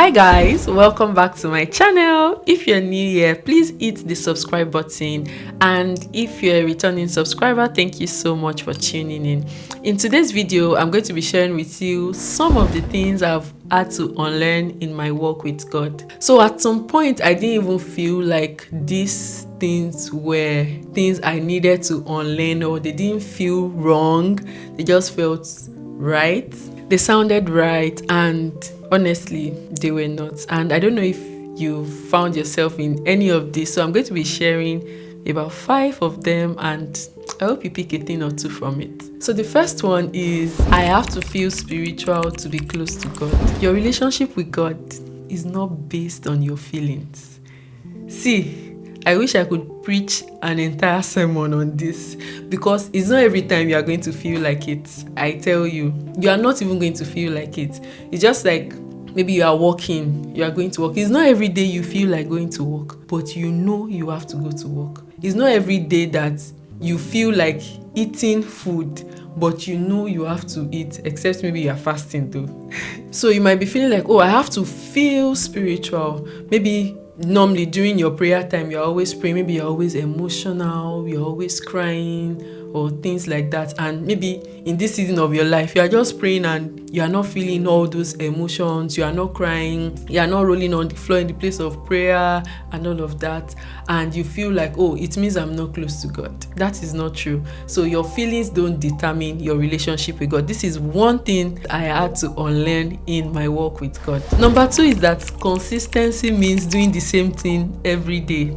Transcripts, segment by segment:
Hi guys, welcome back to my channel. If you're new here, please hit the subscribe button, and if you're a returning subscriber, thank you so much for tuning in. In today's video, I'm going to be sharing with you some of the things I've had to unlearn in my walk with God. So at some point, I didn't even feel like these things were things I needed to unlearn, or they didn't feel wrong. They just felt right. They sounded right, and honestly, they were not. And I don't know if you found yourself in any of this, so I'm going to be sharing about 5 of them, and I hope you pick a thing or two from it. So the first one is, I have to feel spiritual to be close to God. Your relationship with God is not based on your feelings. See, I wish I could preach an entire sermon on this, because it's not every time you are going to feel like it. I tell you, you are not even going to feel like it. It's just like maybe you are walking, you are going to work. It's not every day you feel like going to work, but you know you have to go to work. It's not every day that you feel like eating food, but you know you have to eat, except maybe you are fasting though. So you might be feeling like, oh, I have to feel spiritual. Maybe normally during your prayer time, you're always praying, maybe you're always emotional, you're always crying or things like that. And maybe in this season of your life, you are just praying and you are not feeling all those emotions, you are not crying, you are not rolling on the floor in the place of prayer and all of that. And you feel like, oh, it means I'm not close to God. That is not true. So your feelings don't determine your relationship with God. This is one thing I had to unlearn in my walk with God. Number 2 is that consistency means doing the same thing every day.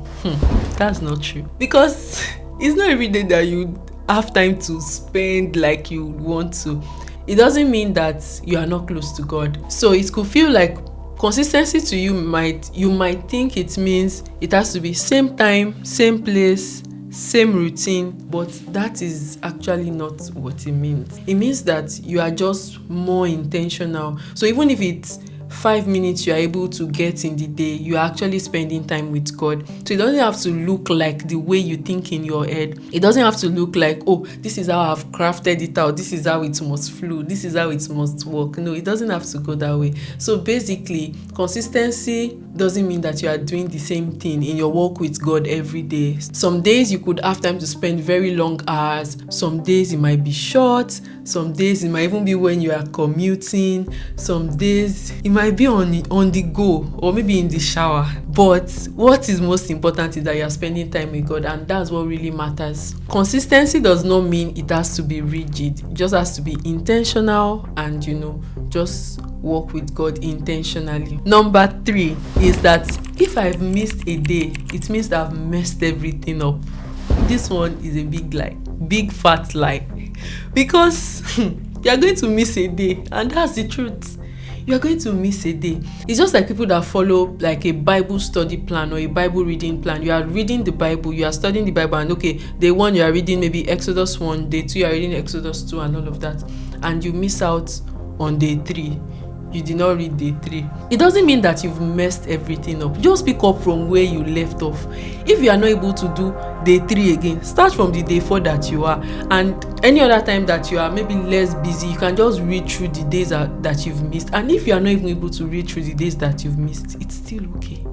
That's not true. Because it's not every day that you have time to spend like you want to. It doesn't mean that you are not close to God. So it could feel like consistency to you might think it means it has to be same time, same place, same routine, but that is actually not what it means. It means that you are just more intentional. So even if it's 5 minutes you are able to get in the day, you are actually spending time with God. So it doesn't have to look like the way you think in your head. It doesn't have to look like, oh, this is how I've crafted it out, this is how it must flow, this is how it must work. No, it doesn't have to go that way. So basically, consistency doesn't mean that you are doing the same thing in your walk with God every day. Some days you could have time to spend very long hours, some days it might be short, some days it might even be when you are commuting, some days it might be on the go, or maybe in the shower. But what is most important is that you are spending time with God, and that's what really matters. Consistency does not mean it has to be rigid. It just has to be intentional, and just walk with God intentionally. Number 3 is that if I've missed a day, it means that I've messed everything up. This one is a big lie, big fat lie, because you are going to miss a day, and that's the truth. You are going to miss a day. It's just like people that follow like a Bible study plan or a Bible reading plan. You are reading the Bible, you are studying the Bible, and okay, day 1 you are reading maybe Exodus 1, day 2 you are reading Exodus 2 and all of that, and you miss out on day 3. You did not read day 3. It doesn't mean that you've messed everything up. Just pick up from where you left off. If you are not able to do day 3 again, start from the day 4 that you are. And any other time that you are maybe less busy, you can just read through the days that you've missed. And if you are not even able to read through the days that you've missed, it's still okay.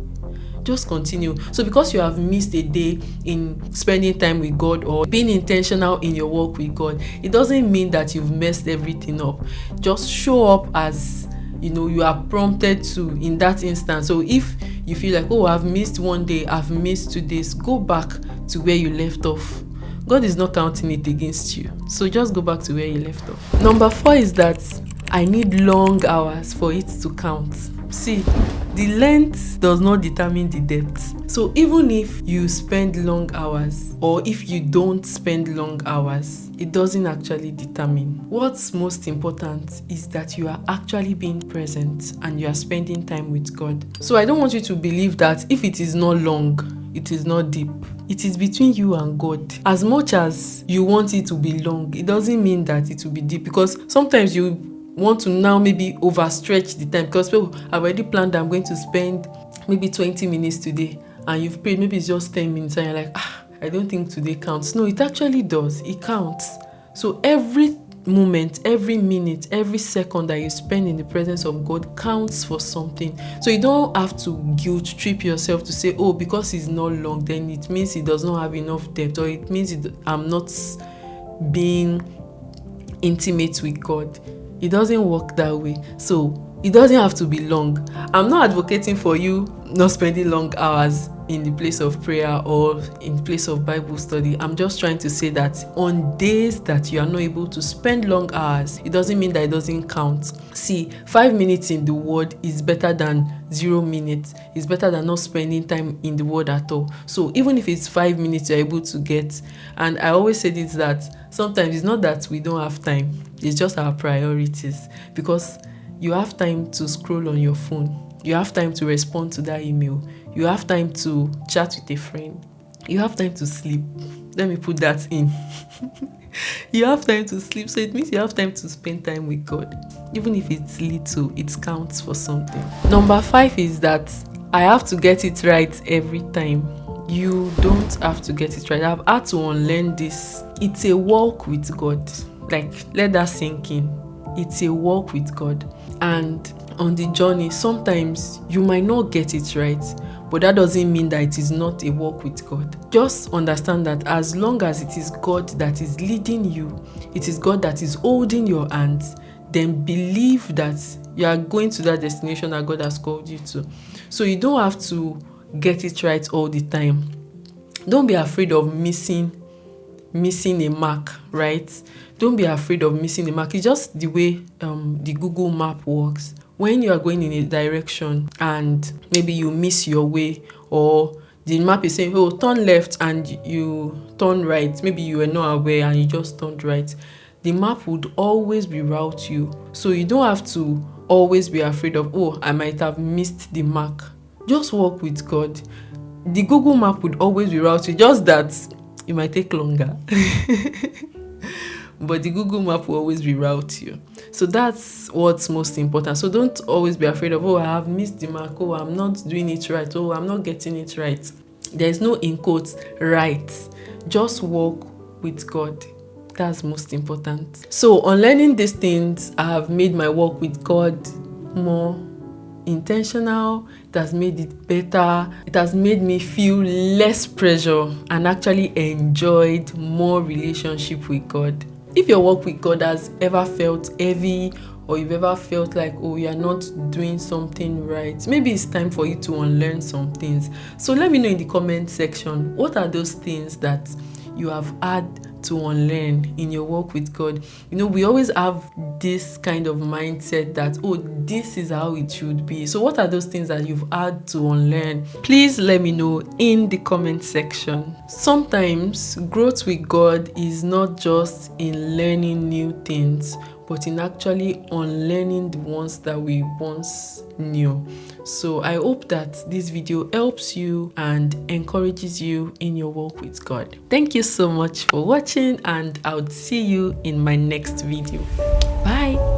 Just continue. So because you have missed a day in spending time with God or being intentional in your walk with God, it doesn't mean that you've messed everything up. Just show up as you are prompted to in that instance. So if you feel like, oh, I've missed 1 day, I've missed 2 days, go back to where you left off. God is not counting it against you. So just go back to where you left off. Number 4 is that I need long hours for it to count. See, the length does not determine the depth. So even if you spend long hours, or if you don't spend long hours, it doesn't actually determine. What's most important is that you are actually being present and you are spending time with God. So I don't want you to believe that if it is not long, it is not deep. It is between you and God. As much as you want it to be long, it doesn't mean that it will be deep, because sometimes you want to now maybe overstretch the time, because people have already planned that I'm going to spend maybe 20 minutes today, and you've prayed maybe it's just 10 minutes, and you're like, I don't think today counts. No, it actually does. It counts. So every moment, every minute, every second that you spend in the presence of God counts for something. So you don't have to guilt trip yourself to say, oh, because it's not long, then it means it does not have enough depth, or it means I'm not being intimate with God. It doesn't work that way. So it doesn't have to be long. I'm not advocating for you not spending long hours in the place of prayer or in place of Bible study. I'm just trying to say that on days that you are not able to spend long hours, it doesn't mean that it doesn't count. See, 5 minutes in the word is better than 0 minutes. It's better than not spending time in the word at all. So even if it's 5 minutes you're able to get, and I always say this, that sometimes it's not that we don't have time, it's just our priorities. Because you have time to scroll on your phone, you have time to respond to that email, you have time to chat with a friend, you have time to sleep. Let me put that in. You have time to sleep, so it means you have time to spend time with God. Even if it's little, it counts for something. Number 5 is that I have to get it right every time. You don't have to get it right. I've had to unlearn this. It's a walk with God. Like, let that sink in. It's a walk with God. And on the journey, sometimes you might not get it right, but that doesn't mean that it is not a walk with God. Just understand that as long as it is God that is leading you, it is God that is holding your hands, then believe that you are going to that destination that God has called you to. So you don't have to get it right all the time. Don't be afraid of missing a mark, right? Don't be afraid of missing a mark. It's just the way the Google map works. When you are going in a direction and maybe you miss your way, or the map is saying, oh, turn left, and you turn right, maybe you were not aware and you just turned right, the map would always reroute you. So you don't have to always be afraid of, oh, I might have missed the mark. Just walk with God. The Google map would always reroute you, just that it might take longer. But the Google map will always reroute you. So that's what's most important. So don't always be afraid of, oh, I have missed the mark, oh, I'm not doing it right, oh, I'm not getting it right. There's no, in quotes, right. Just walk with God. That's most important. So on learning these things, I have made my walk with God more intentional. It has made it better. It has made me feel less pressure and actually enjoyed more relationship with God. If your walk with God has ever felt heavy, or you've ever felt like, oh, you're not doing something right, maybe it's time for you to unlearn some things. So let me know in the comment section, what are those things that you have had to unlearn in your walk with God? You know, we always have this kind of mindset that, oh, this is how it should be. So what are those things that you've had to unlearn? Please let me know in the comment section. Sometimes growth with God is not just in learning new things, but in actually unlearning the ones that we once knew. So I hope that this video helps you and encourages you in your walk with God. Thank you so much for watching, and I'll see you in my next video. Bye.